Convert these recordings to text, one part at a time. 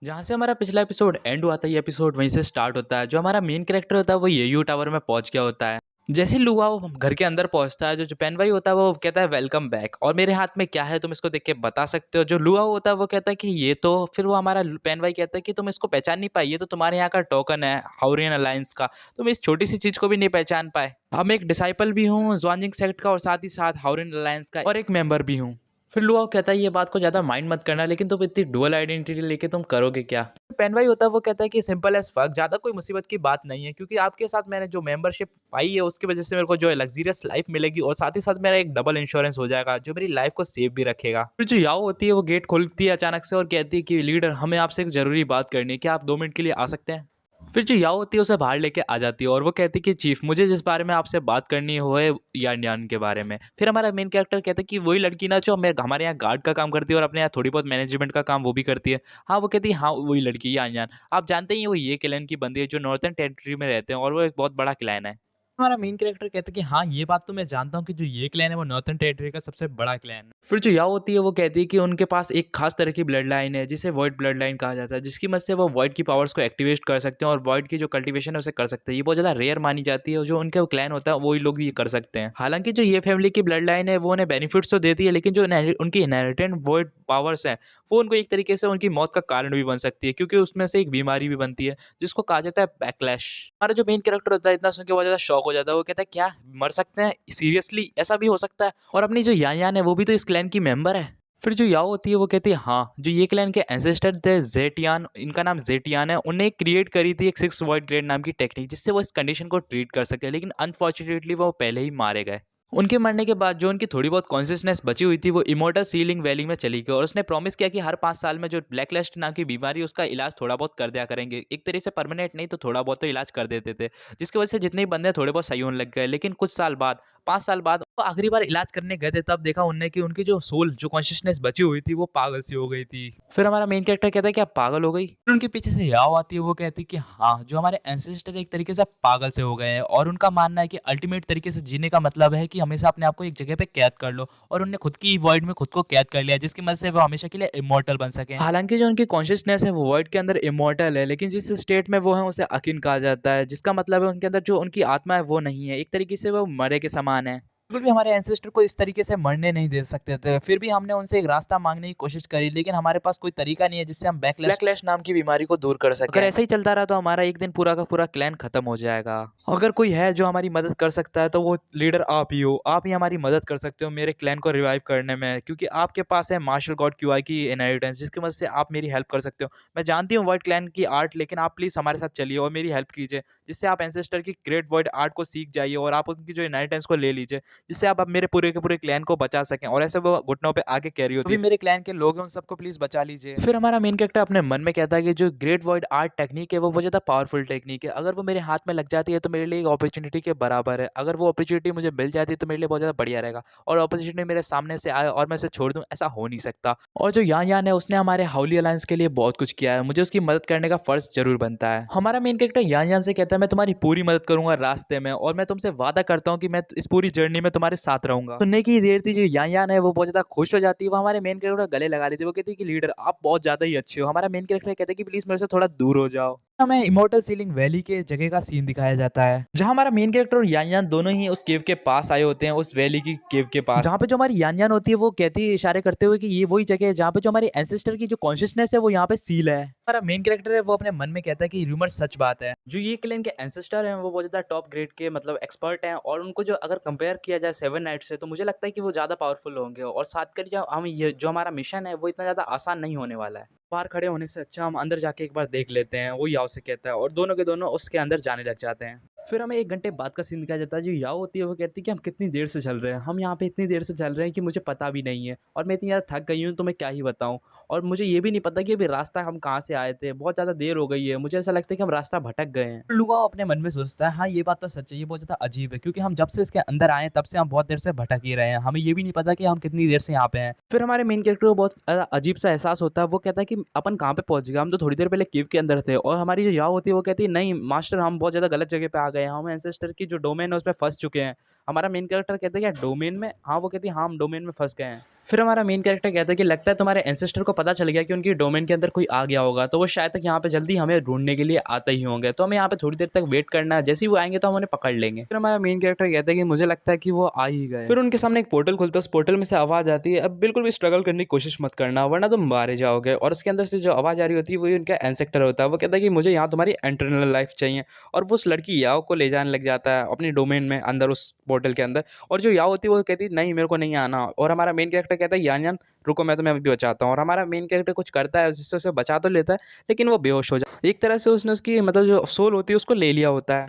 जहाँ से हमारा पिछला एपिसोड एंड हुआ था, ये एपिसोड वहीं से स्टार्ट होता है। जो हमारा मेन कैरेक्टर होता है वो येयू टावर में पहुँच गया होता है। जैसे ही लुआ वो घर के अंदर पहुँचता है, जो पेन भाई होता है वो कहता है वेलकम बैक, और मेरे हाथ में क्या है तुम इसको देख के बता सकते हो। जो लुआ होता है वो कहता है कि ये तो, फिर वो हमारा पेन भाई कहता है कि तुम इसको पहचान नहीं पाई, ये तो तुम्हारे यहाँ का टोकन है हाउरियन अलायंस का, तुम इस छोटी सी चीज़ को भी नहीं पहचान पाए। हम एक डिसाइपल भी हूँ ज़्वांजिंग सेक्ट का, और साथ ही साथ हाउरियन अलायंस का और एक मेंबर भी हूँ। फिर लुआ कहता है ये बात को ज़्यादा माइंड मत करना, लेकिन तुम इतनी डुअल आइडेंटिटी लेके तुम करोगे क्या? पेन भाई होता है वो कहता है कि सिंपल एज़ फक, ज़्यादा कोई मुसीबत की बात नहीं है, क्योंकि आपके साथ मैंने जो मेंबरशिप पाई है उसकी वज़ह से मेरे को जो है लग्ज़रियस लाइफ़ मिलेगी, और साथ ही साथ मेरा एक डबल इंश्योरेंस हो जाएगा जो मेरी लाइफ़ को सेव भी रखेगा। फिर जो याओ होती है वो गेट खोलती है अचानक से और कहती है कि लीडर, हमें आपसे एक ज़रूरी बात करनी है, क्या आप 2 मिनट के लिए आ सकते हैं? फिर जो याओ होती है उसे बाहर लेके आ जाती है और वो कहती है कि चीफ, मुझे जिस बारे में आपसे बात करनी है वो है यान यान के बारे में। फिर हमारा मेन कैरेक्टर कहता है कि वही लड़की ना जो हमारे यहाँ गार्ड का काम करती है और अपने यहाँ थोड़ी बहुत मैनेजमेंट का काम वो भी करती है। हाँ, वो कहती है हाँ वही लड़की यान यान। आप जानते ही हैं वो ये क्लैन की बंदी है जो नॉर्थर्न टेरिटरी में रहते हैं, और वो एक बहुत बड़ा क्लैन है। हमारा मेन कैरेक्टर कहता है कि हाँ, ये बात तो मैं जानता हूँ कि जो ये क्लैन है वो नॉर्थर्न टेरिटरी का सबसे बड़ा क्लैन है। फिर जो याओ होती है वो कहती है कि उनके पास एक खास तरह की ब्लड लाइन है जिसे वॉइड ब्लड लाइन कहा जाता है, जिसकी मदद से वो वॉइड की पावर्स को एक्टिवेट कर सकते हैं और वॉइड की जो कल्टीवेशन है उसे कर सकते हैं। ये बहुत ज़्यादा रेयर मानी जाती है और जो उनके क्लैन होता है वही लोग ये कर सकते हैं। हालांकि जो ये फैमिली की ब्लड लाइन है वो उन्हें बेनिफिट्स तो देती है, लेकिन जो उनकी इनहेरिटेड वॉइड पावर्स हैं वो उनको एक तरीके से उनकी मौत का कारण भी बन सकती है, क्योंकि उसमें से एक बीमारी भी बनती है जिसको कहा जाता है बैकलैश। हमारा जो मेन कैरेक्टर होता है इतना सुन के बहुत ज़्यादा शॉक हो जाता है। वो कहता है क्या मर सकते हैं, सीरियसली ऐसा भी हो सकता है? और अपनी जो यान यान है वो भी तो इस क्लैन की मेंबर है। फिर जो याओ होती है वो कहती है हाँ, जो ये क्लैन के एंसेस्टर थे ज़ेटियान, इनका नाम ज़ेटियान है, उन्हें क्रिएट करी थी एक 6 वॉइड ग्रेड नाम की टेक्निक जिससे वो इस कंडीशन को ट्रीट कर सके, लेकिन अनफॉर्चुनेटली वो पहले ही मारे गए। उनके मरने के बाद जो उनकी थोड़ी बहुत कॉन्शियसनेस बची हुई थी वो इमोर्टल सीलिंग वैली में चली गई, और उसने प्रॉमिस किया कि हर 5 साल में जो ब्लैकलिस्ट नाम की बीमारी है उसका इलाज थोड़ा बहुत कर दिया करेंगे। एक तरह से परमानेंट नहीं तो थोड़ा बहुत तो इलाज कर देते थे, जिसकी वजह से जितने भी बंदे थोड़े बहुत सही होने लग गए। लेकिन कुछ साल बाद, 5 साल बाद वो आखिरी बार इलाज करने गए थे, तब देखा उनने कि उनकी जो सोल, जो कॉन्शियसनेस बची हुई थी वो पागल सी हो गई थी। फिर हमारा मेन कैरेक्टर कहता है कि आप पागल हो गई? फिर उनके पीछे से याओ आती है, वो कहती है कि हाँ, जो हमारे एंसेस्टर एक तरीके से पागल से हो गए हैं, और उनका मानना है कि अल्टीमेट तरीके से जीने का मतलब है कि हमेशा अपने आप को एक जगह पे कैद कर लो, और उनने खुद की वॉइड में खुद को कैद कर लिया जिसकी मदद से वो हमेशा के लिए इमॉर्टल बन सके। हालांकि जो उनकी कॉन्शियसनेस है वो वॉइड के अंदर इमॉर्टल है, लेकिन जिस स्टेट में वो है उसे अकिन कहा जाता है, जिसका मतलब है उनके अंदर जो उनकी आत्मा है वो नहीं है, एक तरीके से वो मरे के समान है। बिल्कुल भी हमारे एंसेस्टर को इस तरीके से मरने नहीं दे सकते थे। फिर भी हमने उनसे एक रास्ता माँगने की कोशिश करी, लेकिन हमारे पास कोई तरीका नहीं है जिससे हम बैकलैश नाम की बीमारी को दूर कर सकें। अगर ऐसा ही चलता रहा तो हमारा एक दिन पूरा का पूरा क्लैन खत्म हो जाएगा। अगर कोई है जो हमारी मदद कर सकता है तो वो लीडर आप ही हो। आप ही हमारी मदद कर सकते हो मेरे क्लैन को रिवाइव करने में, क्योंकि आपके पास है मार्शल गॉड क्यूआई की इनहेरिटेंस, जिसकी मदद से आप मेरी हेल्प कर सकते हो। मैं जानती हूँ वर्ड क्लैन की आर्ट, लेकिन आप प्लीज़ हमारे साथ चलिए और मेरी हेल्प कीजिए, जिससे आप एंसेस्टर की ग्रेट वर्ड आर्ट को सीख जाइए और आप उनकी जो इनहेरिटेंस को ले लीजिए, जिससे आप अब मेरे पूरे के पूरे क्लैन को बचा सकें। और ऐसे वो घुटनों पे आके कह रही होती है, अभी मेरे क्लैन के लोग हैं उन सबको प्लीज़ बचा लीजिए। फिर हमारा मेन कैरेक्टर अपने मन में कहता है कि जो ग्रेट वॉइड आर्ट टेक्निक है वो बहुत ज़्यादा पावरफुल टेक्निक है। अगर वो मेरे हाथ में लग जाती है तो मेरे लिए एक अपॉर्चुनिटी के बराबर है। अगर वो अपॉर्चुनिटी मुझे मिल जाती है तो मेरे लिए बहुत ज़्यादा बढ़िया रहेगा, और अपॉर्चुनिटी मेरे सामने से आए और मैं उसे छोड़ दूँ, ऐसा हो नहीं सकता। और जो यान यान है उसने हमारे हाउली अलायंस के लिए बहुत कुछ किया है, मुझे उसकी मदद करने का फ़र्ज़ ज़रूर बनता है। हमारा मेन कैरेक्टर यान यान से कहता है मैं तुम्हारी पूरी मदद करूँगा रास्ते में, और मैं तुमसे वादा करता हूँ कि मैं इस पूरी जर्नी में तुम्हारे साथ रहूँगा। सुनने की देर थी, जो यान यान है वो बहुत ज़्यादा खुश हो जाती है, वो हमारे मेन कैरेक्टर को गले लगा लेती है। वो कहती है कि लीडर आप बहुत ज़्यादा ही अच्छे हो। हमारा मेन कैरेक्टर कहता है कि प्लीज़ मेरे से थोड़ा दूर हो जाओ। हमें इमॉर्टल सीलिंग वैली के जगह का सीन दिखाया जाता है, जहाँ हमारा मेन कैरेक्टर और यान यान दोनों ही उस केव के पास आए होते हैं, उस वैली की केव के पास, जहाँ पे जो हमारी यान यान होती है वो कहती है इशारे करते हुए कि ये वही जगह है जहाँ पे जो हमारे एंसेस्टर की जो कॉन्शियसनेस है वो यहाँ पे सील है। हमारा मेन कैरेक्टर है वो अपने मन में कहता है कि रूमर सच बात है। जो ये क्लैन के एंसेस्टर हैं वो बहुत ज़्यादा टॉप ग्रेड के मतलब एक्सपर्ट हैं, और उनको जो अगर कंपेयर किया जाए 7 नाइट्स से तो मुझे लगता है कि वो ज़्यादा पावरफुल होंगे, और साथ कर जो हम ये जो हमारा मिशन है वो इतना ज़्यादा आसान नहीं होने वाला है। बाहर खड़े होने से अच्छा हम अंदर जाके एक बार देख लेते हैं, वो याओ से कहता है, और दोनों के दोनों उसके अंदर जाने लग जाते हैं। फिर हमें 1 घंटे बाद का सीन दिखाया जाता है। जो याओ होती है वो कहती है कि हम कितनी देर से चल रहे हैं, हम यहाँ पे इतनी देर से चल रहे हैं कि मुझे पता भी नहीं है, और मैं इतनी ज़्यादा थक गई हूँ तो मैं क्या ही बताऊँ, और मुझे ये भी नहीं पता कि अभी रास्ता हम कहाँ से आए थे, बहुत ज़्यादा देर हो गई है, मुझे ऐसा लगता है कि हम रास्ता भटक गए हैं। लुआ अपने मन में सोचता है हाँ ये बात तो सच है, ये बहुत ज़्यादा अजीब है, क्योंकि हम जब से इसके अंदर आए हैं तब से हम बहुत देर से भटक ही रहे हैं, हमें ये भी नहीं पता कि हम कितनी देर से यहाँ पे हैं। फिर हमारे मेन कैरेक्टर को बहुत अजीब सा एहसास होता है, वो कहता है कि अपन कहाँ पे पहुँच गए, हम तो थोड़ी देर पहले केव के अंदर थे, और हमारी जो याओ होती है वो कहती है नहीं मास्टर, हम बहुत ज़्यादा गलत जगह पे आ गए हैं, हम एंसेस्टर की जो डोमेन है उसमें फँस चुके हैं, हमारा मेन कैरेक्टर कहता है कि डोमेन में, हाँ, वो कहती है हाँ, हम डोमेन में फँस गए हैं। फिर हमारा मेन कैरेक्टर कहता है कि लगता है तुम्हारे एंसेस्टर को पता चल गया कि उनकी डोमेन के अंदर कोई आ गया होगा, तो वो शायद तक यहाँ पे जल्दी हमें ढूँढने के लिए आते ही होंगे। तो हमें यहाँ पे थोड़ी देर तक वेट करना है, जैसे ही वो आएँगे तो हम उन्हें पकड़ लेंगे। फिर हमारा मेन कैरेक्टर कहता है कि मुझे लगता है कि वो आ ही गए। फिर उनके सामने एक पोर्टल खुलता है, उस पोर्टल में से आवाज़ आती है, अब बिल्कुल भी स्ट्रगल करने की कोशिश मत करना वरना तुम मारे जाओगे। और उसके अंदर से जो आवाज़ आ रही होती है वही उनका एंसेस्टर होता है। वो कहता है कि मुझे यहाँ तुम्हारी एटर्नल लाइफ चाहिए, और वो उस लड़की याओ को ले जाने लग जाता है अपनी डोमेन में अंदर, उस पोर्टल के अंदर। और जो याओ होती है वो कहती है नहीं, मेरे को नहीं आना। और हमारा मेन कैरेक्टर कहता है यान यान रुको, मैं तुम्हें अभी बचाता हूँ। और हमारा मेन कैरेक्टर कुछ करता है जिससे उसे बचा तो लेता है, लेकिन वो बेहोश हो जाता है। एक तरह से उसने उसकी मतलब जो सोल होती है उसको ले लिया होता है।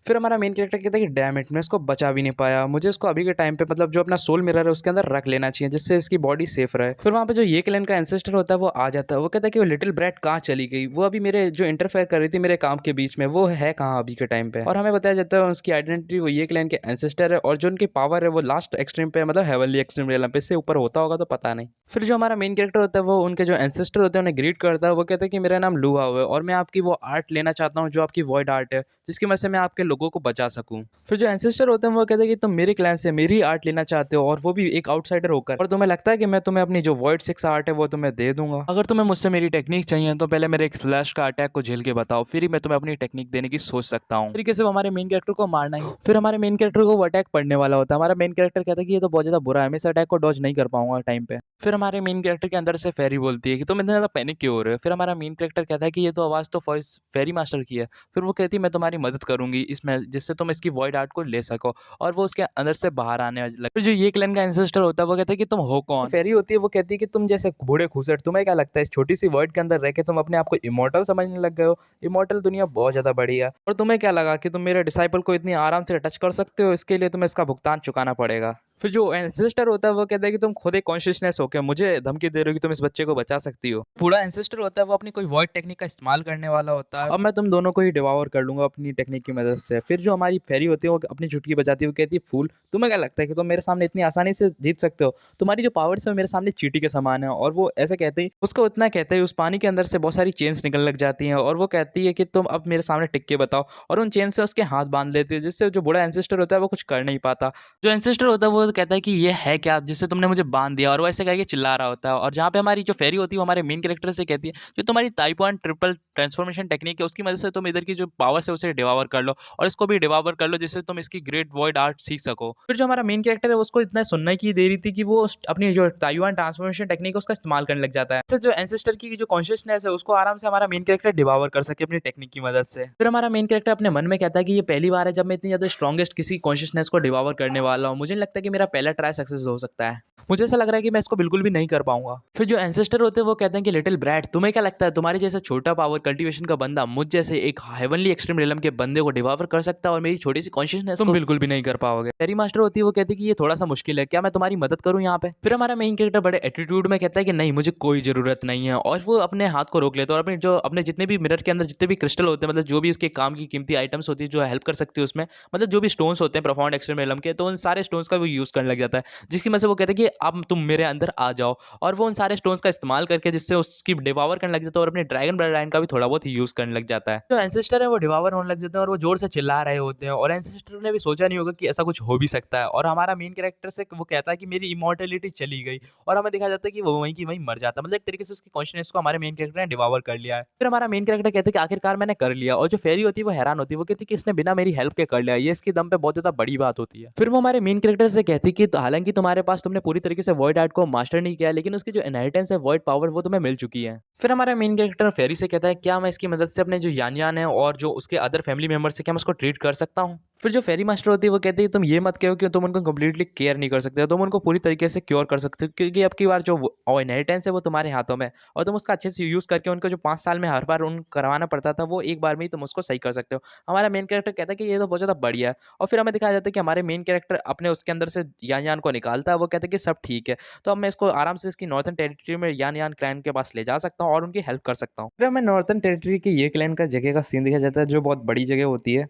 फिर हमारा मेन कैरेक्टर कहता है कि डैम इट, मैं इसको बचा भी नहीं पाया, मुझे इसको अभी के टाइम पे मतलब जो अपना सोल मिरर है उसके अंदर रख लेना चाहिए जिससे इसकी बॉडी सेफ रहे। फिर वहाँ पे जो ये क्लैन का एंसेस्टर होता है वो आ जाता है। वो कहता है कि वो लिटिल ब्रैट कहाँ चली गई, वो अभी मेरे जो इंटरफेयर कर रही थी मेरे काम के बीच में, वो है कहाँ अभी के टाइम पे। और हमें बताया जाता है उसकी आइडेंटिटी वो ये क्लैन के एंसेस्टर है, और जो उनकी पावर है वो लास्ट एक्सट्रीम पे मतलब हेवनली एक्सट्रीम रियलम पे, इससे ऊपर होता होगा तो पता नहीं। फिर जो हमारा मेन कैरेक्टर होता है वो उनके जो एंसेस्टर होते हैं उन्हें ग्रीट करता है। वो कहता है कि मेरा नाम लुआ है और मैं आपकी वो आर्ट लेना चाहता हूँ जो आपकी वॉइड आर्ट है, जिसकी वजह से मैं आपके लोगों को बचा सकूं। फिर जो एंसेस्टर होते हैं वो कहते हैं कि तुम मेरे क्लैन से मेरी आर्ट लेना चाहते हो, और वो भी एक आउटसाइडर होकर, और तुम्हें लगता है कि मैं तुम्हें अपनी जो वॉइड 6 आर्ट है वो तुम्हें दे दूंगा। अगर तुम्हें मुझसे मेरी टेक्निक चाहिए तो पहले मेरे एक स्लैश का अटैक को झेल के बताओ, फिर ही मैं तुम्हें अपनी टेक्निक देने की सोच सकता हूँ। तरीके से वो हमारे मेन कैरेक्टर को मारना ही। फिर हमारे मेन कैरेक्टर को वो अटैक पड़ने वाला होता है। हमारा मेन कैरेक्टर कहता है कि ये तो बहुत ज्यादा बुरा है, मैं इस अटैक को डॉज नहीं कर पाऊंगा टाइम पे। फिर हमारे मेन कैरेक्टर के अंदर से फेरी बोलती है कि तुम इतना ज़्यादा पैनिक क्यों हो रहे हो। फिर हमारा मेन कैरेक्टर कहता है कि ये तो आवाज़ तो वॉइस फेरी मास्टर की है। फिर वो कहती है मैं तुम्हारी मदद करूंगी इसमें, जिससे तुम इसकी वॉइड आर्ट को ले सको, और वो उसके अंदर से बाहर आने लगे। फिर जो ये क्लैन का एंसेस्टर होता है वो कहता है कि तुम हो कौन। फेरी होती है वो कहती है कि तुम जैसे बूढ़े खूसट, तुम्हें क्या लगता है इस छोटी सी वर्ड के अंदर रह के तुम अपने आप को इमोर्टल समझने लग गए हो। इमोर्टल दुनिया बहुत ज़्यादा बड़ी है, और तुम्हें क्या लगा कि तुम मेरे डिसाइपल को इतनी आराम से टच कर सकते हो, इसके लिए तुम्हें इसका भुगतान चुकाना पड़ेगा। फिर जो एंसेस्टर होता है वो कहता है कि तुम खुद एक कॉन्शियसनेस हो के मुझे धमकी दे रहे हो कि तुम इस बच्चे को बचा सकती हो। बूढ़ा एंसेस्टर होता है वो अपनी कोई वॉइड टेक्निक का इस्तेमाल करने वाला होता है, अब मैं तुम दोनों को ही डिवावर कर लूंगा अपनी टेक्निक की मदद से। फिर जो हमारी फेरी होती है वो अपनी चुटकी बजाती है, वो कहती है फूल, तुम्हें क्या लगता है कि तुम मेरे सामने इतनी आसानी से जीत सकते हो, तुम्हारी जो पावर्स है वो मेरे सामने चींटी के समान है। और वो ऐसे कहते ही उसको इतना कहते ही उस पानी के अंदर से बहुत सारी चेन्स निकलने लग जाती हैं, और वो कहती है कि तुम अब मेरे सामने टिक के बताओ, और उन चेन से उसके हाथ बांध लेती है, जिससे जो बूढ़ा एंसेस्टर होता है वो कुछ कर नहीं पाता। जो एंसेस्टर होता है वो कहता है कि ये है क्या जिससे तुमने मुझे बांध दिया, और वो ऐसे करके चिल्ला रहा होता है। और जहाँ पे हमारी जो फेरी होती है वो हमारे मेन कैरेक्टर से कहती है जो तुम्हारी टाइप 1 ट्रिपल ट्रांसफॉर्मेशन टेक्निक है उसकी मदद से तुम इधर की जो पावर्स है उसे डिवावर कर लो, और इसको भी डिवावर कर लो, जिससे तुम इसकी ग्रेट वॉइड आर्ट सीख सको। फिर जो हमारा मेन कैरेक्टर है उसको इतना सुनने की दे रही थी कि वो अपनी जो ताइवान ट्रांसफॉर्मेशन टेक्निक है उसका इस्तेमाल करने लग जाता है, इससे जो एंसेस्टर की जो कॉन्शियसनेस है उसको आराम से हमारा मेन कैरेक्टर डिवावर कर सके अपनी टेक्निक की मदद से। फिर हमारा मेन कैरेक्टर अपने मन में कहता है कि ये पहली बार है जब मैं इतनी ज्यादा स्ट्रॉन्गेस्ट किसी कॉन्शियसनेस को डिवावर करने वाला हूँ, मुझे नहीं लगता कि मेरा पहला ट्राई सक्सेस हो सकता है, मुझे ऐसा लग रहा है कि मैं इसको बिल्कुल भी नहीं कर पाऊंगा। फिर जो एंसेस्टर होते हैं वो कहते हैं कि लिटिल ब्रैट, तुम्हें क्या लगता है तुम्हारे जैसा छोटा पावर कल्टीवेशन का बंदा मुझ जैसे एक हेवनली एक्सट्रीम रियलम के बंदे को डिवावर कर सकता है, और मेरी छोटी सी कॉन्शियसनेस तुम बिल्कुल भी नहीं कर पाओगे। फेरी मास्टर होती है वो कहती है कि ये थोड़ा सा मुश्किल है, क्या मैं तुम्हारी मदद करूं यहाँ पे। फिर हमारा मेन कैरेक्टर बड़े एटीट्यूड में कहता है कि नहीं, मुझे कोई जरूरत नहीं है, और वो अपने हाथ को रोक लेता है, और अपने जितने भी मिरर के अंदर जितने भी क्रिस्टल होते हैं, मतलब जो भी उसके काम की कीमती आइटम्स होती है जो हेल्प कर सकती है उसमें, मतलब जो भी स्टोन्स होते हैं प्रोफाउंड एक्सट्रीम रियलम के, तो उन सारे स्टोन्स का वो यूज करने लग जाता है, जिसकी वजह से वो कहते हैं कि अब तुम मेरे अंदर आ जाओ। और वो उन सारे स्टोन्स का इस्तेमाल करके जिससे उसकी डिवावर करने लग जाता है, और अपने ड्रैगन ब्लड लाइन का भी थोड़ा बहुत यूज करने लग जाता है। जो एंसेस्टर है वो डिवावर होने लग जाते हैं, और वो जोर से चिल्ला रहे होते हैं, और एंसेस्टर ने भी सोचा नहीं होगा कि ऐसा कुछ हो भी सकता है। और हमारा मेन कैरेक्टर से वो कहता है कि मेरी इमोर्टेलिटी चली गई, और हमें दिखाया जाता है कि वो वहीं की वहीं मर जाता है, मतलब एक तरीके से उसकी कॉन्शियसनेस को हमारे मेन कैरेक्टर ने डिवावर कर लिया है। फिर हमारा मेन कैरेक्टर कहते हैं कि आखिरकार मैंने कर लिया, और जो फेरी होती है वो हैरान होती है, वो कहती है कि इसने बिना मेरी हेल्प के कर लिया, ये इसके दम पे बहुत ज्यादा बड़ी बात होती है। फिर वो हमारे मेन कैरेक्टर से कहती है कि हालांकि तुम्हारे पास तुमने पूरी तरीके से वॉइड आर्ट को मास्टर नहीं किया, लेकिन उसकी जो इनहेरिटेंस है वॉइड पावर वो तुम्हें मिल चुकी है। फिर हमारा मेन कैरेक्टर फेरी से कहता है क्या मैं इसकी मदद से अपने जो यान यान है और जो उसके अदर फैमिली मेंबर से क्या मैं उसको ट्रीट कर सकता हूँ। फिर जो फेरी मास्टर होती है वो कहती है तुम ये मत कहो कि तुम उनको कंप्लीटली केयर नहीं कर सकते, तुम उनको पूरी तरीके से क्योर कर सकते हो, क्योंकि अब की बार जो इनहेरिटेंस है वो तुम्हारे हाथों में है, और तुम उसका अच्छे से यूज़ करके उनको जो 5 साल में हर बार उन करवाना पड़ता था वो एक बार में ही तुम उसको सही कर सकते हो। हमारा मेन कैरेक्टर कहता है कि ये तो बहुत ज़्यादा बढ़िया है। और फिर हमें दिखाया जाता है कि हमारे मेन कैरेक्टर अपने उसके अंदर से यान यान को निकालता है, वो कहता है कि सब ठीक है, तो अब मैं इसको आराम से इसकी नॉर्थन टेरिटरी में यान यान क्लैन के पास ले जा सकता हूँ और उनकी हेल्प कर सकता हूँ। फिर हमें नॉर्थन टेरिटरी की ये क्लैन का जगह का सीन दिखाया जाता है जो बहुत बड़ी जगह होती है,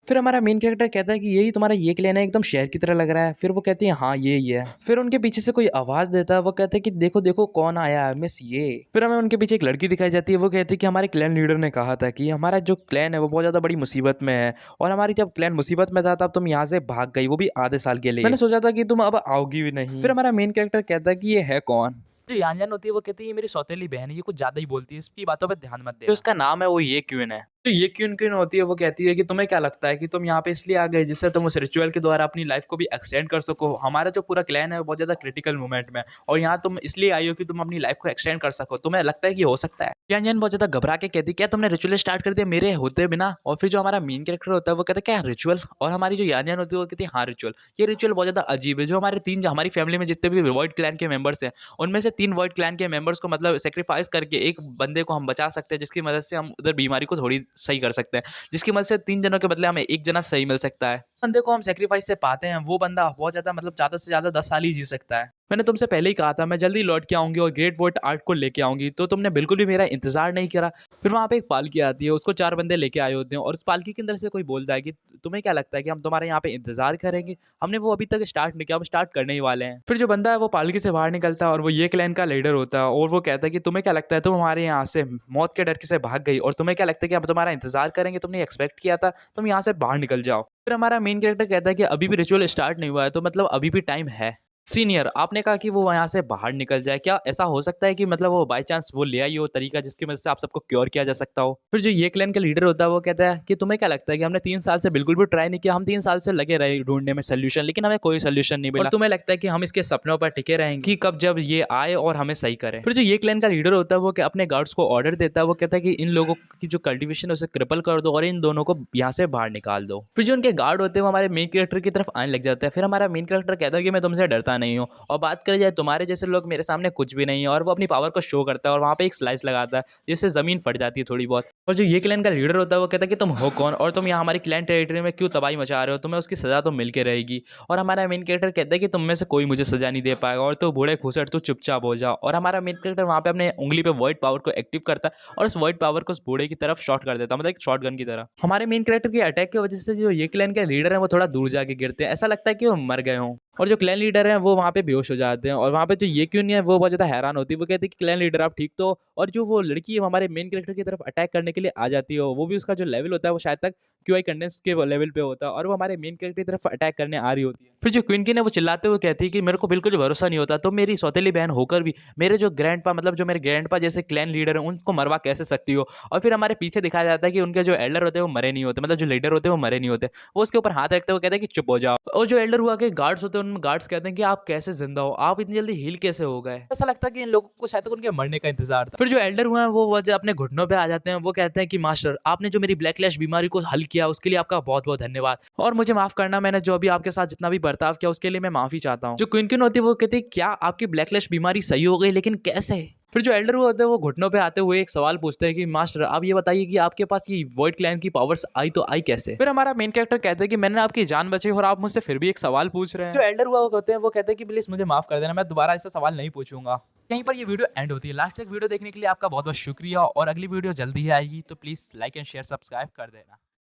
फिर हमारा मेन कैरेक्टर कहता है कि यही तुम्हारा ये क्लैन है, एकदम शहर की तरह लग रहा है। फिर वो कहती है हाँ ये ही है। फिर उनके पीछे से कोई आवाज़ देता है, वो कहते हैं कि देखो देखो कौन आया है, मिस ये। फिर हमें उनके पीछे एक लड़की दिखाई जाती है, वो कहती है कि हमारे क्लैन लीडर ने कहा था कि हमारा जो क्लैन है वो बहुत ज़्यादा बड़ी मुसीबत में है, और हमारी जब क्लैन मुसीबत में था तब तुम यहाँ से भाग गई, वो भी आधे साल के लिए। मैंने सोचा था कि तुम अब आओगी भी नहीं। फिर हमारा मेन कैरेक्टर कहता है कि ये है कौन। जो यान होती है वो कहती है ये मेरी सौतेली बहन है, ये कुछ ज़्यादा ही बोलती है, इसकी बातों पे ध्यान मत दे। जो उसका नाम है वो ये क्वीन है। तो ये क्वीन होती है, वो कहती है कि तुम्हें क्या लगता है कि तुम यहाँ पे इसलिए आ गए जिससे तुम उस रिचुअल के द्वारा अपनी लाइफ को भी एक्सटेंड कर सको। हमारा जो पूरा क्लैन है वो बहुत ज़्यादा क्रिटिकल मोमेंट में है, और यहाँ तुम इसलिए आई हो कि तुम अपनी लाइफ को एक्सटेंड कर सको। तुम्हें लगता है कि हो सकता है? यान बहुत ज़्यादा घबरा के कहती क्या तुमने रिचुअल स्टार्ट कर दिया मेरे होते बिना? और फिर जो हमारा मेन कैरेक्टर होता है वो कहता है क्या रिचुअल? और हमारी जो यान होती है वो कहती है हाँ रिचुअल। ये रिचुअल बहुत ज़्यादा अजीब है। जो हमारी फैमिली में जितने भी वॉइड क्लैन के मेंबर्स हैं, उनमें से 3 वॉइड क्लैन के मेंबर्स को मतलब सैक्रिफाइस करके एक बंदे को हम बचा सकते हैं, जिसकी मदद से हम उधर बीमारी को थोड़ी सही कर सकते हैं। जिसकी मदद से 3 जनों के बदले हमें 1 जना सही मिल सकता है। बंदे को हम सैक्रिफाइस से पाते हैं, वो बंदा बहुत ज़्यादा मतलब ज़्यादा से ज़्यादा 10 साल ही जी सकता है। मैंने तुमसे पहले ही कहा था मैं जल्दी लौट के आऊँगी और ग्रेट वॉइड आर्ट को लेके आऊँगी, तो तुमने बिल्कुल भी मेरा इंतज़ार नहीं करा। फिर वहाँ पे एक पालकी आती है, उसको 4 बंदे लेके आए होते हैं, और उस पालकी के अंदर से कोई बोलता है कि तुम्हें क्या लगता है कि हम तुम्हारे यहाँ पे इंतज़ार करेंगे? हमने वो अभी तक स्टार्ट नहीं किया, हम स्टार्ट करने ही वाले हैं। फिर जो बंदा है वो पालकी से बाहर निकलता है, और वो ये क्लैन का लीडर होता है, और वो कहता है कि तुम्हें क्या लगता है तुम हमारे यहाँ से मौत के डर से भाग गई, और तुम्हें क्या लगता है कि हम तुम्हारा इंतज़ार करेंगे? तुमने एक्सपेक्ट किया था, तुम यहाँ से बाहर निकल जाओ। फिर हमारा मेन कैरेक्टर कहता है कि अभी भी रिचुअल स्टार्ट नहीं हुआ है, तो मतलब अभी भी टाइम है। सीनियर, आपने कहा कि वो यहाँ से बाहर निकल जाए, क्या ऐसा हो सकता है कि मतलब वो बाय चांस वो ले आई हो तरीका जिसकी वजह से आप सबको क्योर किया जा सकता हो? फिर जो ये क्लैन का लीडर होता है वो कहता है कि तुम्हें क्या लगता है कि हमने 3 साल से बिल्कुल भी ट्राई नहीं किया, हम 3 साल से लगे रहे ढूँढने में सॉल्यूशन, लेकिन हमें कोई सॉल्यूशन नहीं मिला, और तुम्हें लगता है कि हम इसके सपनों पर टिके रहेंगे कि कब जब ये आए और हमें सही करे? फिर जो ये क्लैन का लीडर होता है वो अपने गार्ड्स को ऑर्डर देता है, वो कहता है कि इन लोगों की जो कल्टीवेशन है उसे क्रिपल कर दो और इन दोनों को यहाँ से बाहर निकाल दो। फिर जो उनके गार्ड होते हैं वो हमारे मेन कैरेक्टर की तरफ आने लग जाते हैं। फिर हमारा मेन कैरेक्टर कहता है कि मैं तुमसे डरता नहीं हूँ, और बात करी जाए तुम्हारे जैसे लोग मेरे सामने कुछ भी नहीं है, और वो अपनी पावर को शो करता है और वहाँ पे एक स्लाइस लगाता है जिससे ज़मीन फट जाती है थोड़ी बहुत। और जो ये क्लैन का लीडर होता है वो कहता है कि तुम हो कौन और तुम यहाँ हमारी क्लैन टेरिटरी में क्यों तबाही मचा रहे हो, तुम्हें उसकी सज़ा तो मिल के रहेगी। और हमारा मेन कैरेक्टर कहता है कि तुम में से कोई मुझे सज़ा नहीं दे पाएगा, और तो बूढ़े घुसट तू चुपचाप हो जा। और हमारा मेन कैरेक्टर वहाँ पे अपने उंगली पे वॉइड पावर को एक्टिव करता है, और उस वॉइड पावर को उस बूढ़े की तरफ शॉट कर देता है, मतलब एक शॉट गन की तरह। हमारे मेन कैरेक्टर के अटैक की वजह से जो ये क्लैन के लीडर है वो थोड़ा दूर जाके गिरते हैं, ऐसा लगता है कि वो मर गए हों। और जो क्लैन लीडर हैं वो वहाँ पे बेहोश हो जाते हैं, और वहाँ पे जो ये क्वीन है वो बहुत ज़्यादा हैरान होती है, वो कहती है कि क्लैन लीडर आप ठीक तो? और जो वो लड़की है हमारे मेन कैरेक्टर की तरफ अटैक करने के लिए आ जाती है, वो भी उसका जो लेवल होता है वो शायद तक क्यूआई कंडेंस के लेवल पे होता है, और वो हमारे मेन कैरेक्टर की तरफ अटैक करने आ रही होती है। फिर जो क्वीन है वो चिल्लाते हुए कहती है कि मेरे को बिल्कुल भी भरोसा नहीं होता, तुम मेरी सौतेली बहन होकर भी मेरे जो ग्रैंडपा मतलब जो मेरे ग्रैंडपा जैसे क्लैन लीडर हैं उनको मरवा कैसे सकती हो? और फिर हमारे पीछे दिखाया जाता है कि उनके जो एल्डर होते हैं वो मरे नहीं होते, मतलब जो लीडर होते हैं वो मरे नहीं होते। वो उसके ऊपर हाथ रखते हुए कहते हैं कि चुप हो जाओ। और जो एल्डर हुआ के गार्ड्स होते हैं उन गार्ड्स कहते हैं कि आप कैसे जिंदा हो, आप इतनी जल्दी हील कैसे हो गए? ऐसा लगता है कि इन लोगों को शायद तक उनके मरने का इंतजार था। फिर जो एल्डर हुआ है वो जब अपने घुटनों पे आ जाते हैं, वो कहते हैं कि मास्टर आपने जो मेरी ब्लैकलैश बीमारी को हल किया उसके लिए आपका बहुत बहुत धन्यवाद, और मुझे माफ करना, मैंने जो भी आपके साथ जितना भी बर्ताव किया उसके लिए मैं माफी चाहता हूँ। जो क्वीन होती है वो कहती है क्या आपकी ब्लैकलैश बीमारी सही हो गई, लेकिन कैसे? फिर जो एल्डर होते हैं वो घुटनों पे आते हुए एक सवाल पूछते हैं कि मास्टर आप ये बताइए कि आपके पास ये वॉइड क्लैन की पावर्स आई तो आई कैसे? फिर हमारा मेन कैरेक्टर कहते हैं कि मैंने आपकी जान बचाई और आप मुझसे फिर भी एक सवाल पूछ रहे हैं। जो एल्डर हुआ वो कहते हैं कि प्लीज मुझे माफ कर देना, मैं दोबारा ऐसा सवाल नहीं पूछूंगा। यहीं पर ये वीडियो एंड होती है। लास्ट तक वीडियो देखने के लिए आपका बहुत बहुत शुक्रिया, और अगली वीडियो जल्दी ही आएगी, तो please like and share subscribe कर देना।